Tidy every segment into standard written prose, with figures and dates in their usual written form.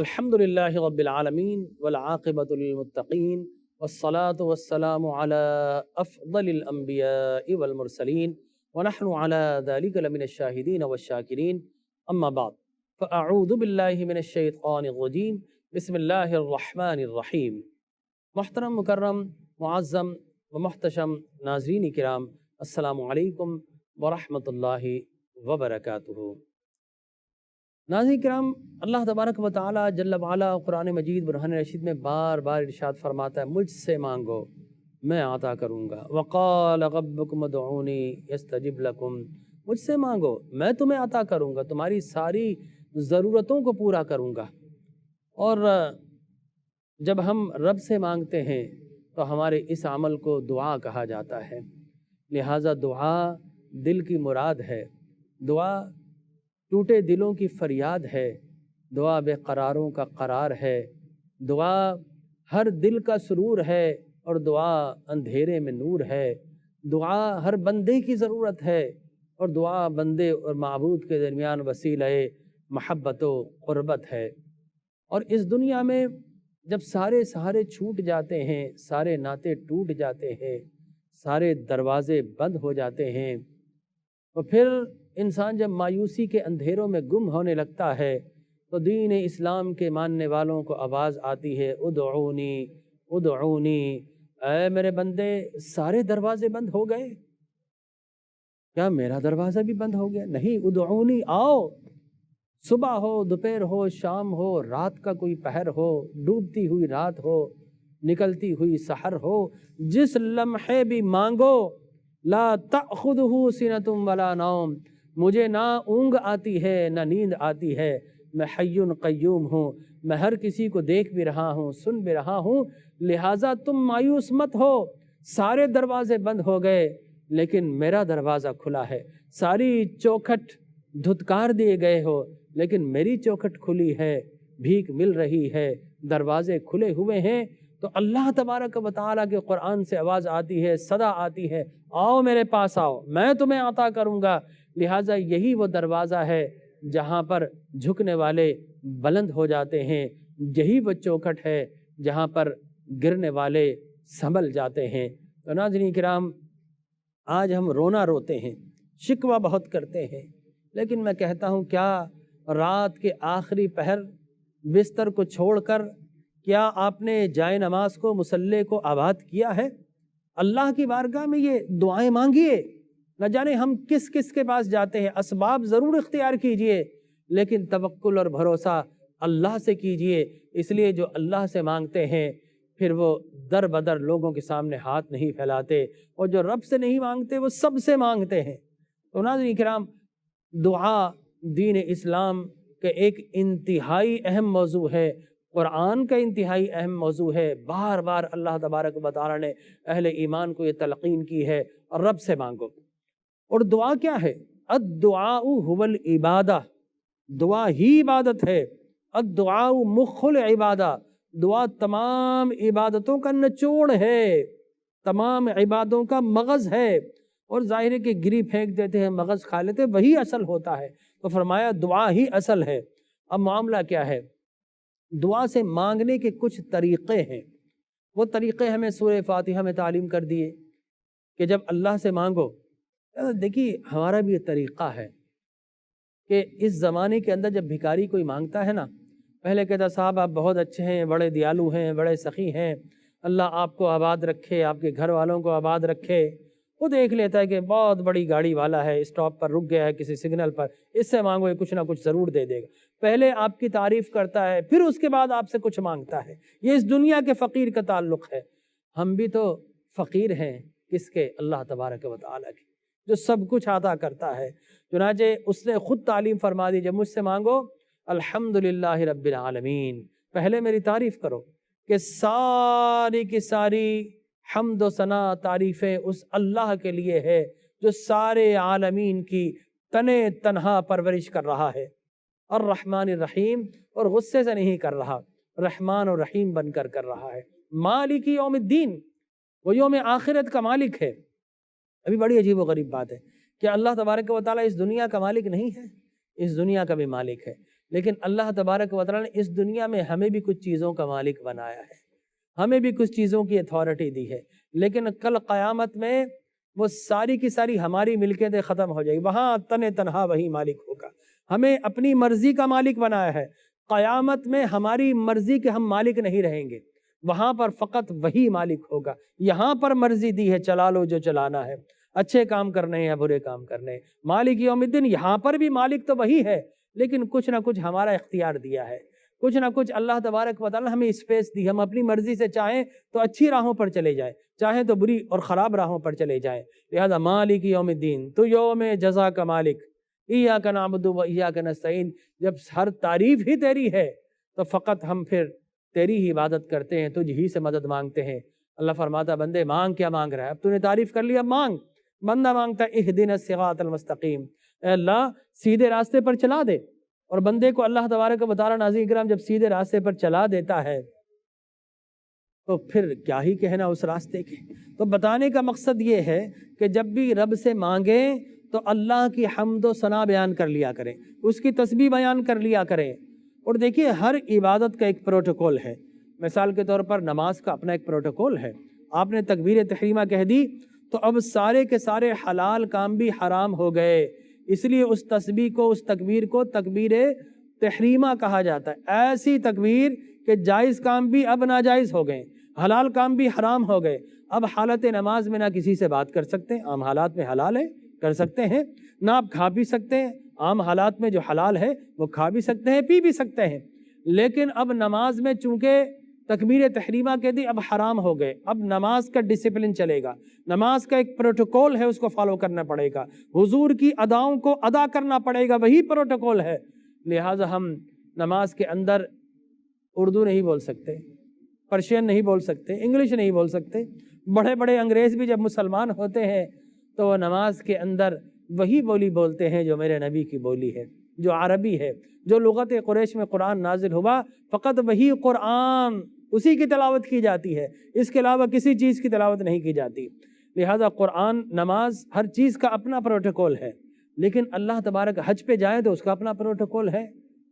الحمد للہ رب العالمین والعاقبۃ للمتقین والصلاة والسلام على افضل الانبیاء والمرسلین ونحن على ذلك لمن الشاہدین والشاکرین اما بعد فاعوذ باللہ من الشیطان الرجیم بسم اللہ الرحمن الرحیم۔ محترم مکرم معظم و محتشم ناظرین کرام، السلام علیکم ورحمۃ اللہ وبرکاتہ۔ ناظرین کرام، اللہ تبارک و تعالی جل وعلا قرآن مجید برہان رشید میں بار بار ارشاد فرماتا ہے، مجھ سے مانگو میں عطا کروں گا۔ وقال ربکم ادعونی یستجب لکم، مجھ سے مانگو میں تمہیں عطا کروں گا، تمہاری ساری ضرورتوں کو پورا کروں گا۔ اور جب ہم رب سے مانگتے ہیں تو ہمارے اس عمل کو دعا کہا جاتا ہے، لہٰذا دعا دل کی مراد ہے، دعا ٹوٹے دلوں کی فریاد ہے، دعا بے قراروں کا قرار ہے، دعا ہر دل کا سرور ہے، اور دعا اندھیرے میں نور ہے۔ دعا ہر بندے کی ضرورت ہے، اور دعا بندے اور معبود کے درمیان وسیلہ محبت و قربت ہے۔ اور اس دنیا میں جب سارے سہارے چھوٹ جاتے ہیں، سارے ناطے ٹوٹ جاتے ہیں، سارے دروازے بند ہو جاتے ہیں، تو پھر انسان جب مایوسی کے اندھیروں میں گم ہونے لگتا ہے تو دین اسلام کے ماننے والوں کو آواز آتی ہے، ادعونی ادعونی، اے میرے بندے سارے دروازے بند ہو گئے، کیا میرا دروازہ بھی بند ہو گیا؟ نہیں، ادعونی، آؤ، صبح ہو، دوپہر ہو، شام ہو، رات کا کوئی پہر ہو، ڈوبتی ہوئی رات ہو، نکلتی ہوئی سحر ہو، جس لمحے بھی مانگو، لا تأخذہ سنۃ ولا نوم، مجھے نہ اونگ آتی ہے نہ نیند آتی ہے، میں حی قیوم ہوں، میں ہر کسی کو دیکھ بھی رہا ہوں، سن بھی رہا ہوں، لہٰذا تم مایوس مت ہو۔ سارے دروازے بند ہو گئے لیکن میرا دروازہ کھلا ہے، ساری چوکھٹ دھتکار دیے گئے ہو لیکن میری چوکھٹ کھلی ہے، بھیک مل رہی ہے، دروازے کھلے ہوئے ہیں۔ تو اللہ تبارک و تعالیٰ کے قرآن سے آواز آتی ہے، صدا آتی ہے، آؤ میرے پاس آؤ، میں تمہیں عطا کروں گا۔ لہٰذا یہی وہ دروازہ ہے جہاں پر جھکنے والے بلند ہو جاتے ہیں، یہی وہ چوکھٹ ہے جہاں پر گرنے والے سنبھل جاتے ہیں۔ تو ناظرین کرام، آج ہم رونا روتے ہیں، شکوہ بہت کرتے ہیں، لیکن میں کہتا ہوں کیا رات کے آخری پہر بستر کو چھوڑ کر کیا آپ نے جائے نماز کو، مصلی کو آباد کیا ہے؟ اللہ کی بارگاہ میں یہ دعائیں مانگیے۔ نہ جانے ہم کس کس کے پاس جاتے ہیں، اسباب ضرور اختیار کیجئے لیکن توکل اور بھروسہ اللہ سے کیجئے، اس لیے جو اللہ سے مانگتے ہیں پھر وہ در بدر لوگوں کے سامنے ہاتھ نہیں پھیلاتے، اور جو رب سے نہیں مانگتے وہ سب سے مانگتے ہیں۔ تو ناظرین کرام، دعا دین اسلام کا ایک انتہائی اہم موضوع ہے، قرآن کا انتہائی اہم موضوع ہے۔ بار بار اللہ تبارک و تعالیٰ نے اہل ایمان کو یہ تلقین کی ہے، اور رب سے مانگو۔ اور دعا کیا ہے؟ الدعاء هو العبادہ، دعا ہی عبادت ہے۔ الدعاء مخ العبادہ، دعا تمام عبادتوں کا نچوڑ ہے، تمام عبادتوں کا مغز ہے۔ اور ظاہر ہے کہ گری پھینک دیتے ہیں، مغز کھا لیتے، وہی اصل ہوتا ہے۔ تو فرمایا دعا ہی اصل ہے۔ اب معاملہ کیا ہے؟ دعا سے مانگنے کے کچھ طریقے ہیں، وہ طریقے ہمیں سورہ فاتحہ میں تعلیم کر دیے کہ جب اللہ سے مانگو۔ دیکھیے ہمارا بھی یہ طریقہ ہے کہ اس زمانے کے اندر جب بھکاری کوئی مانگتا ہے نا، پہلے کہتا صاحب آپ بہت اچھے ہیں، بڑے دیالو ہیں، بڑے سخی ہیں، اللہ آپ کو آباد رکھے، آپ کے گھر والوں کو آباد رکھے۔ وہ دیکھ لیتا ہے کہ بہت بڑی گاڑی والا ہے، اسٹاپ پر رک گیا ہے کسی سگنل پر، اس سے مانگو یہ کچھ نہ کچھ ضرور دے دے گا۔ پہلے آپ کی تعریف کرتا ہے، پھر اس کے بعد آپ سے کچھ مانگتا ہے۔ یہ اس دنیا کے فقیر کا تعلق ہے۔ ہم بھی تو فقیر ہیں، کس کے؟ اللہ تبارک و تعالیٰ کے، جو سب کچھ عطا کرتا ہے۔ چنانچہ اس نے خود تعلیم فرما دی، جب مجھ سے مانگو الحمدللہ رب العالمین، پہلے میری تعریف کرو کہ ساری کی ساری حمد و ثنا تعریفیں اس اللہ کے لیے ہے جو سارے عالمین کی تنے تنہا پرورش کر رہا ہے۔ الرحمن الرحیم، اور غصے سے نہیں کر رہا، رحمان اور رحیم بن کر رہا ہے۔ مالک یوم الدین، وہ یوم آخرت کا مالک ہے۔ ابھی بڑی عجیب و غریب بات ہے کہ اللہ تبارک و تعالیٰ اس دنیا کا مالک نہیں ہے، اس دنیا کا بھی مالک ہے، لیکن اللہ تبارک و تعالیٰ نے اس دنیا میں ہمیں بھی کچھ چیزوں کا مالک بنایا ہے، ہمیں بھی کچھ چیزوں کی اتھارٹی دی ہے، لیکن کل قیامت میں وہ ساری کی ساری ہماری ملکیتیں ختم ہو جائے گی، وہاں تنہا وہی مالک ہوگا۔ ہمیں اپنی مرضی کا مالک بنایا ہے، قیامت میں ہماری مرضی کے ہم مالک نہیں رہیں گے، وہاں پر فقط وہی مالک ہوگا۔ یہاں پر مرضی دی ہے، چلا لو جو چلانا ہے، اچھے کام کرنے ہیں یا برے کام کرنے ہیں۔ مالک یوم الدین، یہاں پر بھی مالک تو وہی ہے، لیکن کچھ نہ کچھ ہمارا اختیار دیا ہے، کچھ نہ کچھ اللہ تبارک و تعالیٰ ہمیں اسپیس دی، ہم اپنی مرضی سے چاہیں تو اچھی راہوں پر چلے جائیں، چاہیں تو بری اور خراب راہوں پر چلے جائیں۔ لہذا مالک یوم الدین، تو یوم جزا کا مالک، ایاک نعبد و ایاک نستعین، جب ہر تعریف ہی تیری ہے تو فقط ہم پھر تیری ہی عبادت کرتے ہیں، تجھ ہی سے مدد مانگتے ہیں۔ اللہ فرماتا بندے مانگ، کیا مانگ رہا ہے؟ اب تو نے تعریف کر لیا، مانگ۔ بندہ مانگتا ہے اہدنا الصراط المستقیم، اے اللہ سیدھے راستے پر چلا دے۔ اور بندے کو اللہ تبارک و تعالیٰ ناظرین کرام جب سیدھے راستے پر چلا دیتا ہے تو پھر کیا ہی کہنا اس راستے کے۔ تو بتانے کا مقصد یہ ہے کہ جب بھی رب سے مانگیں تو اللہ کی حمد و ثنا بیان کر لیا کریں، اس کی تسبیح بیان کر لیا کریں۔ اور دیکھیے ہر عبادت کا ایک پروٹوکول ہے، مثال کے طور پر نماز کا اپنا ایک پروٹوکول ہے۔ آپ نے تکبیر تحریمہ کہہ دی تو اب سارے کے سارے حلال کام بھی حرام ہو گئے، اس لیے اس تسبیح کو، اس تکبیر کو تکبیر تحریمہ کہا جاتا ہے۔ ایسی تکبیر کہ جائز کام بھی اب ناجائز ہو گئے، حلال کام بھی حرام ہو گئے۔ اب حالت نماز میں نہ کسی سے بات کر سکتے ہیں، عام حالات میں حلال ہے کر سکتے ہیں، نہ آپ کھا پی سکتے ہیں، عام حالات میں جو حلال ہے وہ کھا بھی سکتے ہیں، پی بھی سکتے ہیں، لیکن اب نماز میں چونکہ تکبیر تحریمہ کہہ دی اب حرام ہو گئے۔ اب نماز کا ڈسپلن چلے گا، نماز کا ایک پروٹوکول ہے، اس کو فالو کرنا پڑے گا، حضور کی اداؤں کو ادا کرنا پڑے گا، وہی پروٹوکول ہے۔ لہٰذا ہم نماز کے اندر اردو نہیں بول سکتے، پرشین نہیں بول سکتے، انگلش نہیں بول سکتے۔ بڑے بڑے انگریز بھی جب مسلمان ہوتے ہیں تو وہ نماز کے اندر وہی بولی بولتے ہیں جو میرے نبی کی بولی ہے، جو عربی ہے، جو لغت قریش میں قرآن نازل ہوا، فقط وہی قرآن، اسی کی تلاوت کی جاتی ہے، اس کے علاوہ کسی چیز کی تلاوت نہیں کی جاتی۔ لہذا قرآن، نماز، ہر چیز کا اپنا پروٹوکول ہے، لیکن اللہ تبارک حج پہ جائے تو اس کا اپنا پروٹوکول ہے،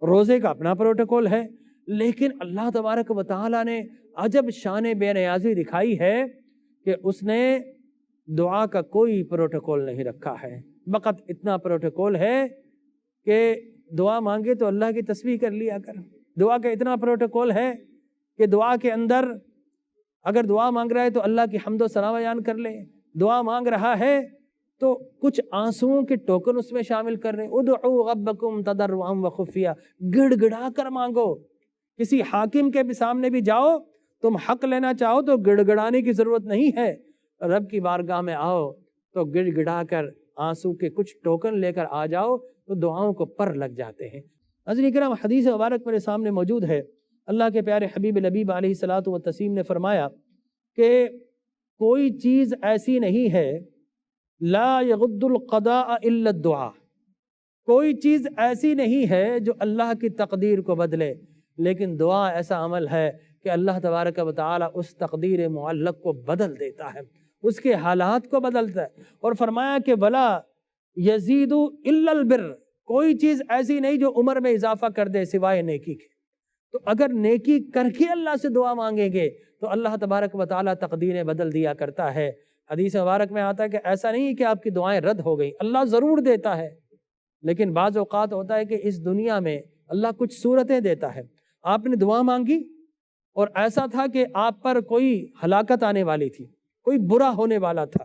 روزے کا اپنا پروٹوکول ہے، لیکن اللہ تبارک و تعالیٰ نے عجب شان بے نیازی دکھائی ہے کہ اس نے دعا کا کوئی پروٹوکول نہیں رکھا ہے، فقط اتنا پروٹوکول ہے کہ دعا مانگے تو اللہ کی تسبیح کر لیا کر۔ دعا کا اتنا پروٹوکول ہے کہ دعا کے اندر اگر دعا مانگ رہا ہے تو اللہ کی حمد و ثنا بیان کر لے، دعا مانگ رہا ہے تو کچھ آنسوؤں کے ٹوکن اس میں شامل کر رہے، ادعوا ربکم تضرعا وخفیا، گڑ گڑا کر مانگو۔ کسی حاکم کے بھی سامنے بھی جاؤ، تم حق لینا چاہو تو گڑ گڑانے کی ضرورت نہیں ہے، رب کی بارگاہ میں آؤ تو گڑ گڑا کر آنسو کے کچھ ٹوکن لے کر آ جاؤ تو دعاؤں کو پر لگ جاتے ہیں۔ ناظرین کرام، حدیث مبارک میرے سامنے موجود ہے، اللہ کے پیارے حبیب لبیب علیہ الصلوۃ والتسلیم نے فرمایا کہ کوئی چیز ایسی نہیں ہے لا یغد القضاء الا الدعاء، کوئی چیز ایسی نہیں ہے جو اللہ کی تقدیر کو بدلے، لیکن دعا ایسا عمل ہے کہ اللہ تبارک و تعالی اس تقدیر معلق کو بدل دیتا ہے، اس کے حالات کو بدلتا ہے۔ اور فرمایا کہ ولا یزید الا البر، کوئی چیز ایسی نہیں جو عمر میں اضافہ کر دے سوائے نیکی کے۔ تو اگر نیکی کر کے اللہ سے دعا مانگیں گے تو اللہ تبارک و تعالی تقدیریں بدل دیا کرتا ہے۔ حدیث مبارک میں آتا ہے کہ ایسا نہیں ہے کہ آپ کی دعائیں رد ہو گئی، اللہ ضرور دیتا ہے، لیکن بعض اوقات ہوتا ہے کہ اس دنیا میں اللہ کچھ صورتیں دیتا ہے۔ آپ نے دعا مانگی اور ایسا تھا کہ آپ پر کوئی ہلاکت آنے والی تھی، کوئی برا ہونے والا تھا،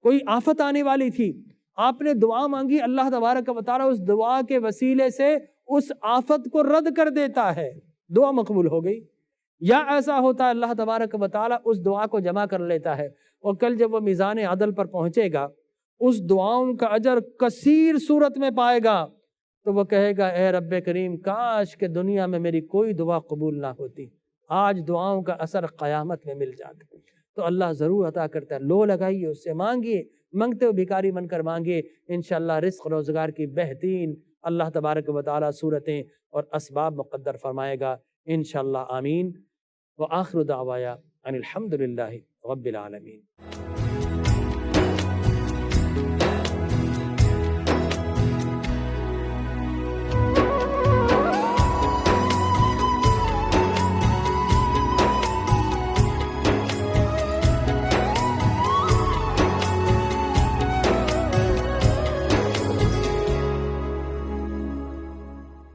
کوئی آفت آنے والی تھی، آپ نے دعا مانگی، اللہ تبارک و تعالی اس دعا کے وسیلے سے اس آفت کو رد کر دیتا ہے، دعا مقبول ہو گئی۔ یا ایسا ہوتا ہے اللہ تبارک و تعالی اس دعا کو جمع کر لیتا ہے، اور کل جب وہ میزان عدل پر پہنچے گا اس دعاؤں کا اجر کثیر صورت میں پائے گا، تو وہ کہے گا اے رب کریم کاش کہ دنیا میں میری کوئی دعا قبول نہ ہوتی، آج دعاؤں کا اثر قیامت میں مل جاتا۔ تو اللہ ضرور عطا کرتا ہے، لو لگائیے، اس سے مانگیے، منگتے ہو بھکاری بن کر مانگیے، انشاءاللہ رزق روزگار کی بہترین اللہ تبارک و تعالی صورتیں اور اسباب مقدر فرمائے گا انشاءاللہ، آمین۔ وآخر دعوایا ان الحمد للہ رب العالمین۔